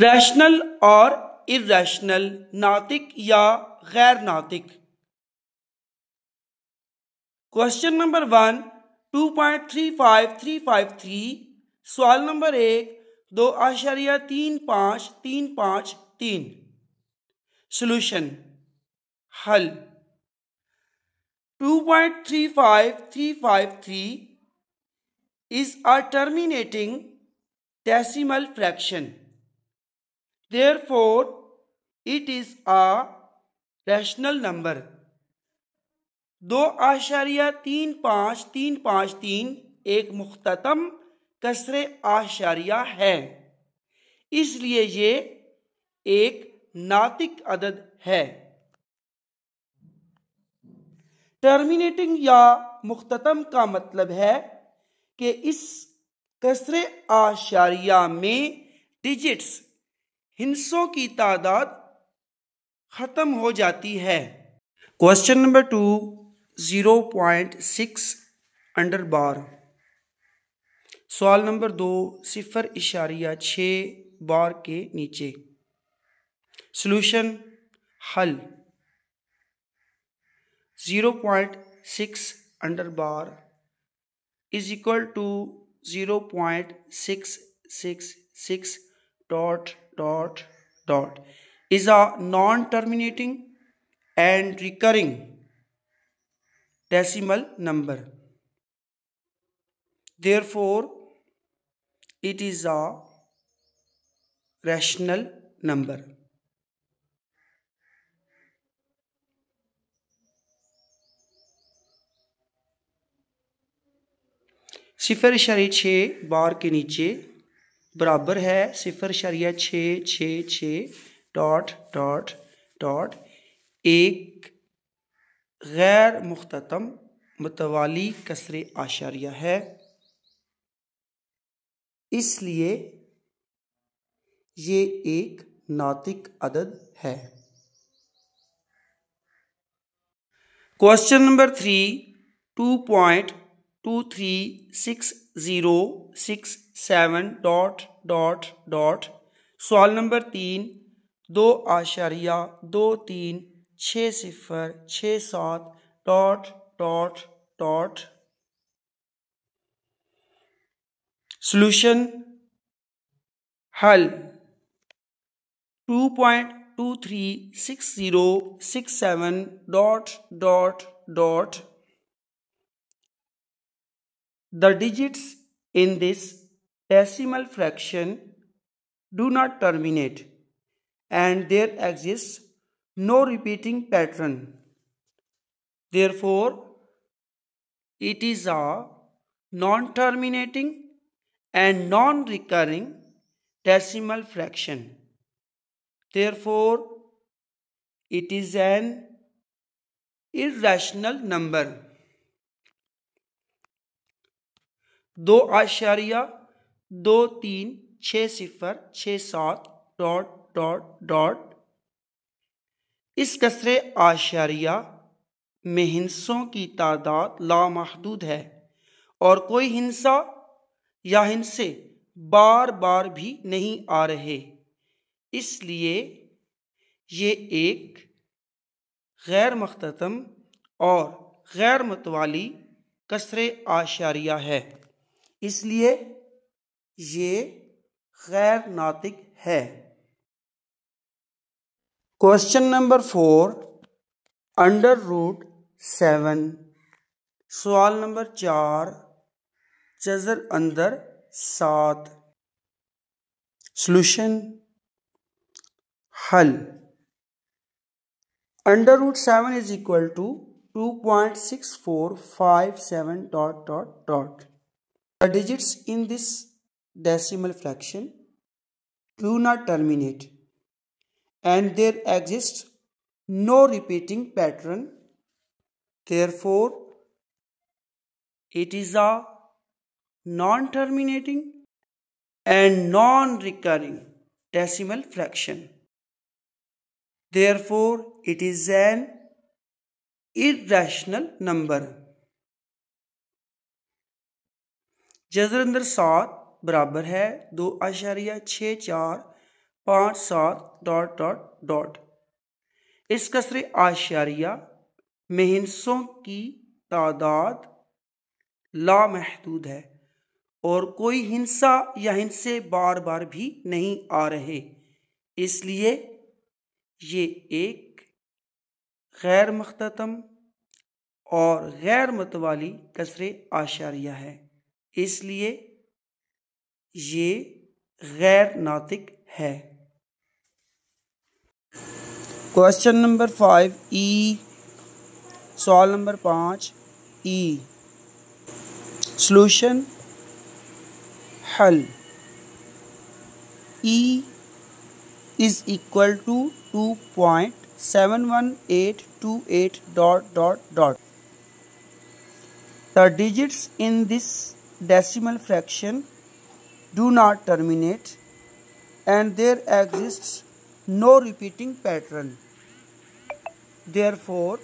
Rational और इर्रैशनल, नातिक या गैर नातिक। Question number 1 2.35353। सवाल नंबर 1 2.35353। सॉल्यूशन हल। 2.35353 is a terminating decimal fraction. Therefore, it is a rational number. 2.35353 एक मुख्ततम कसरे आशारिया है, इसलिए ये एक नातिक अदद है। टर्मिनेटिंग या मुख्ततम का मतलब है कि इस कसरे आशारिया में डिजिट्स हिस्सों की तादाद खत्म हो जाती है। क्वेश्चन नंबर 2 0.6 अंडर बार। सवाल नंबर 2 0.6 बार के नीचे। सॉल्यूशन हल। 0.6 under bar is equal to 0.666 dot is a non-terminating and recurring decimal number. Therefore, it is a rational number. सिफर इशारे 6 बार के नीचे बराबर है 0.666 डॉट एक गैर मुख्ततम मुतवाली कसरे आशारिया है, इसलिए ये एक नातिक अदद है। Question number 3 2.236067 dot. सवाल नंबर 3 2.236067 डॉट। सॉल्यूशन हल। 2.236067 dot. The digits in this decimal fraction do not terminate and there exists no repeating pattern. Therefore, it is a non-terminating and non-recurring decimal fraction. Therefore, it is an irrational number. 2.236067 dot. इस कसरे आशारिया में हिस्सों की तादाद लामहदूद है और कोई हिस्सा या हिस्से बार बार भी नहीं आ रहे, इसलिए ये एक गैर मुख्ततम और गैर मुतवाली कसरे आशारिया है, इसलिए ये गैर नातिक है। Question number 4 √7। सवाल नंबर 4 जज़र अंदर 7। सॉल्यूशन हल। √7 is equal to 2.6457 dot. The digits in this decimal fraction do not terminate and there exists no repeating pattern. Therefore, it is a non-terminating and non-recurring decimal fraction. Therefore, it is an irrational number. जज़र अंदर 7 बराबर है 2.64 5 7 ... इस कसरे आशारिया में हिस्सों की तादाद लामहदूद है और कोई हिंसा या हिंसे बार बार भी नहीं आ रहे, इसलिए ये एक गैर मुख्ततम और गैर मतवाली कसरे आशारिया है, इसलिए ये गैर नातिक है। क्वेश्चन नंबर 5 ई, सवाल नंबर 5 ई। सॉल्यूशन हल। E is equal to 2.71828 ... The digits in this decimal fraction do not terminate and there exists no repeating pattern. Therefore,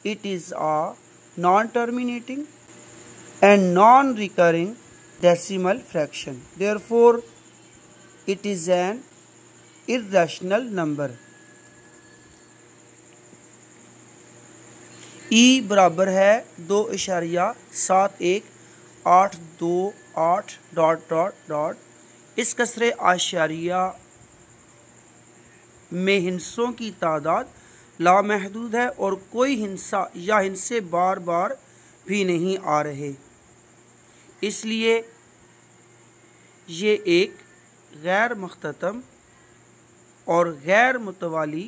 it is a non-terminating and non-recurring decimal fraction. Therefore, it is an irrational number. ई बराबर है 2.71828 ... इस कसरे आशारिया में हिंसों की तादाद लामहदूद है और कोई हिंसा या हिंसे बार बार भी नहीं आ रहे, इसलिए ये एक गैर मुख्ततम और गैर मुतवाली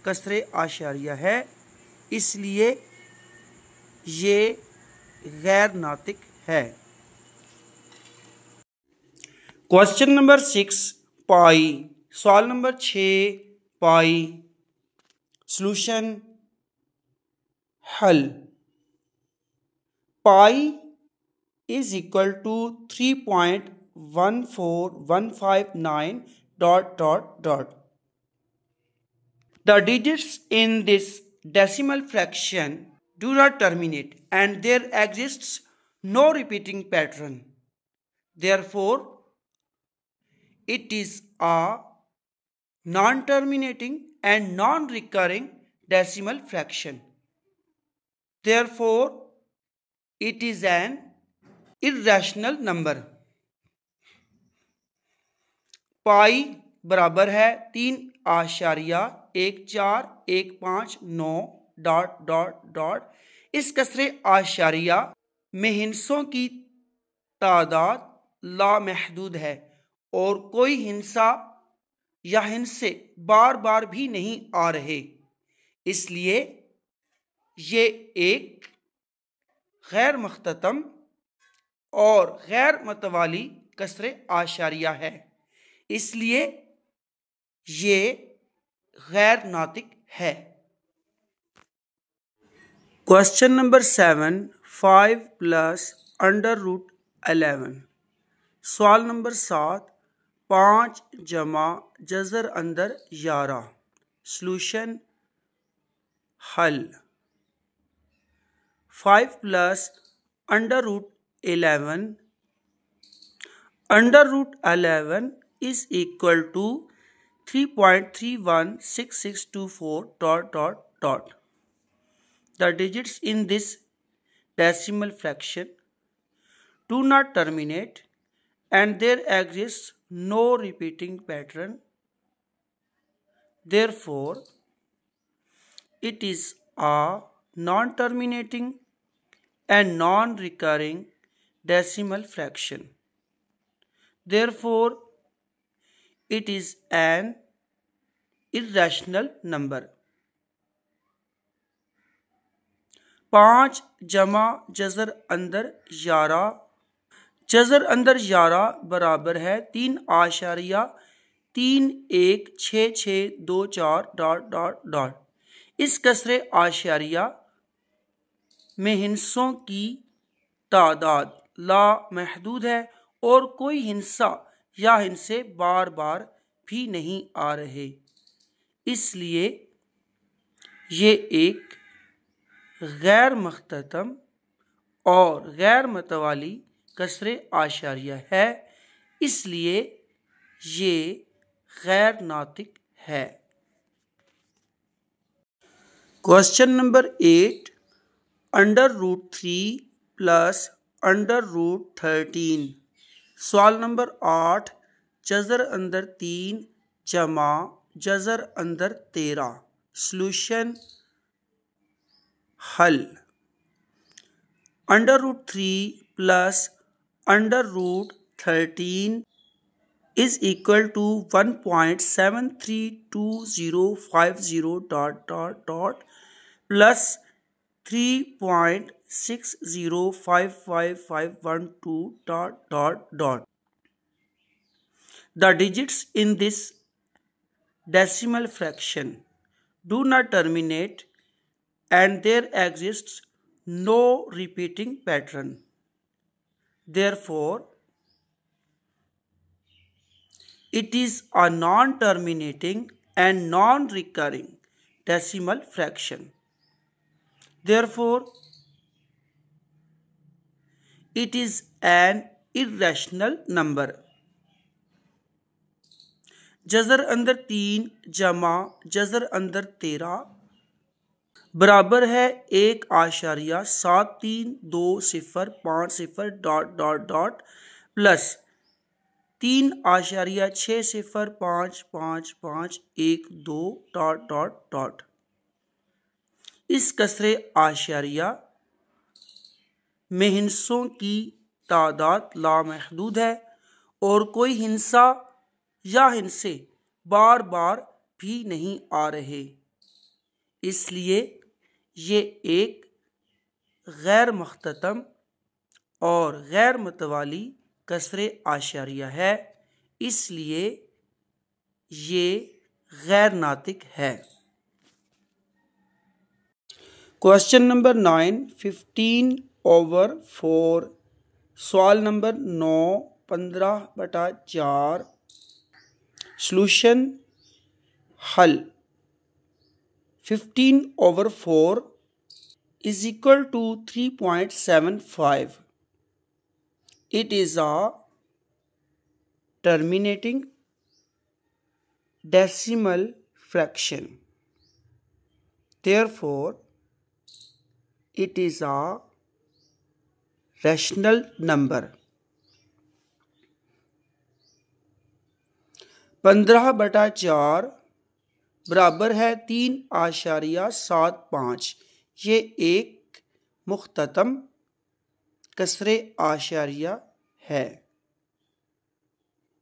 कसरे आशारिया है, इसलिए ये गैर नातिक है। Question number 6 pi. सवाल नंबर 6 पाई। सॉल्यूशन हल। Pi is equal to 3.14159 ... The digits in this decimal fraction do not terminate and there exists no repeating pattern. Therefore, it is a non-terminating and non-recurring decimal fraction. Therefore, it is an irrational number. पाई बराबर है 3.14159 ... इस कसरे आशारिया में हिंसों की तादाद लामहदूद है और कोई हिंसा या हिंसे बार बार भी नहीं आ रहे, इसलिए ये एक गैर मुख्ततम और गैर मतवाली कसरे आशारिया है, इसलिए ये गैर नातिक है। Question number 7 5 + √11। सवाल नंबर 7 5 जमा जज़र अंदर 11। सॉल्यूशन हल। 5 + √11 √11 is equal to 3.316624 ... The digits in this decimal fraction do not terminate and there exists no repeating pattern. Therefore, it is a non-terminating and non-recurring decimal fraction. Therefore, it is an irrational number. 5 जमा जज़र अंदर 11 जज़र अंदर 11 बराबर है 3.316624 ... इस कसरे आशारिया में हिंसों की तादाद लामहदूद है और कोई हिंसा या हिंसे बार बार भी नहीं आ रहे, इसलिए ये एक गैर मुख्ततम और गैर मतवाली कसरे आशारिया है, इसलिए ये गैर नातिक है। Question number 8, √3 plus √13। सवाल नंबर 8, जज़र अंदर 3 जमा जज़र अंदर 13। सॉल्यूशन हल। √3 plus √13 is equal to 1.732050 plus 3.605512 . The digits in this decimal fraction do not terminate and there exists no repeating pattern. Therefore, it is a non-terminating and non-recurring decimal fraction. Therefore, it is an irrational number. जज़र अंदर 3 जमा जज़र अंदर 13 बराबर है 1.732050 plus 3.60555512 . इस कसरे आशारिया में हिंसों की तादाद लामहदूद है और कोई हिंसा या हिंसे बार बार भी नहीं आ रहे, इसलिए ये एक गैर मुख्ततम और गैर मुतवाली कसरे आशारिया है, इसलिए ये गैर नातिक है। Question number 9, 15/4। सवाल नंबर 9, 15/4। सॉल्यूशन हल। 15/4 is equal to 3.75. It is a terminating decimal fraction. Therefore, it is a rational number. 15/4 बराबर है 3.75। ये एक मुख्ततम कसरे आशारिया है,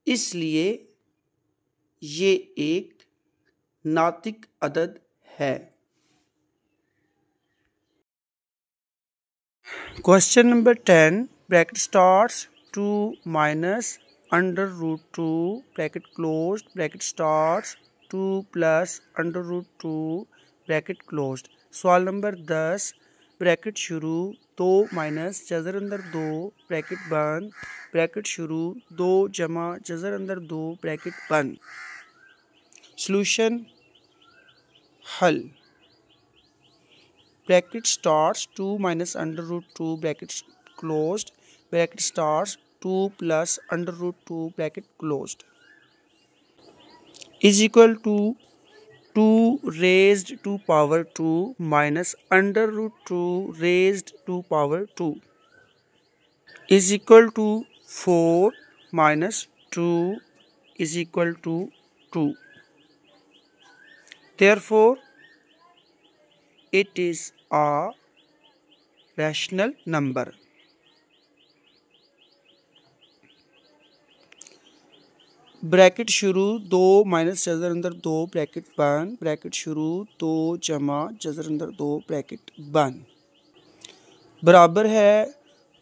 इसलिए ये एक नातिक अदद है। Question number 10, bracket starts 2 minus √2 bracket closed bracket starts 2 plus √2 bracket closed. सवाल नंबर 10, ब्रैकेट शुरू 2 माइनस जज़र अंदर 2 ब्रैकेट बंद ब्रैकेट शुरू 2 जमा जज़र अंदर 2 ब्रैकेट बंद। सॉल्यूशन हल। Bracket starts 2 minus √2 bracket closed bracket starts 2 plus √2 bracket closed is equal to 2 raised to power 2 minus √2 raised to power 2 is equal to 4 minus 2 is equal to 2. Therefore, it is a rational number. Bracket शुरू 2 minus जज़र अंदर 2 bracket बंद bracket शुरू 2 जमा जज़र अंदर 2 bracket बंद बराबर है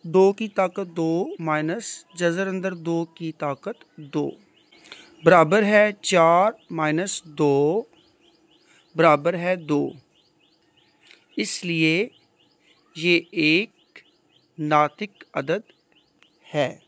2 की ताकत 2 माइनस जज़र अंदर 2 की ताकत 2 बराबर है 4 माइनस 2 बराबर है 2, इसलिए ये एक नातिक अदद है।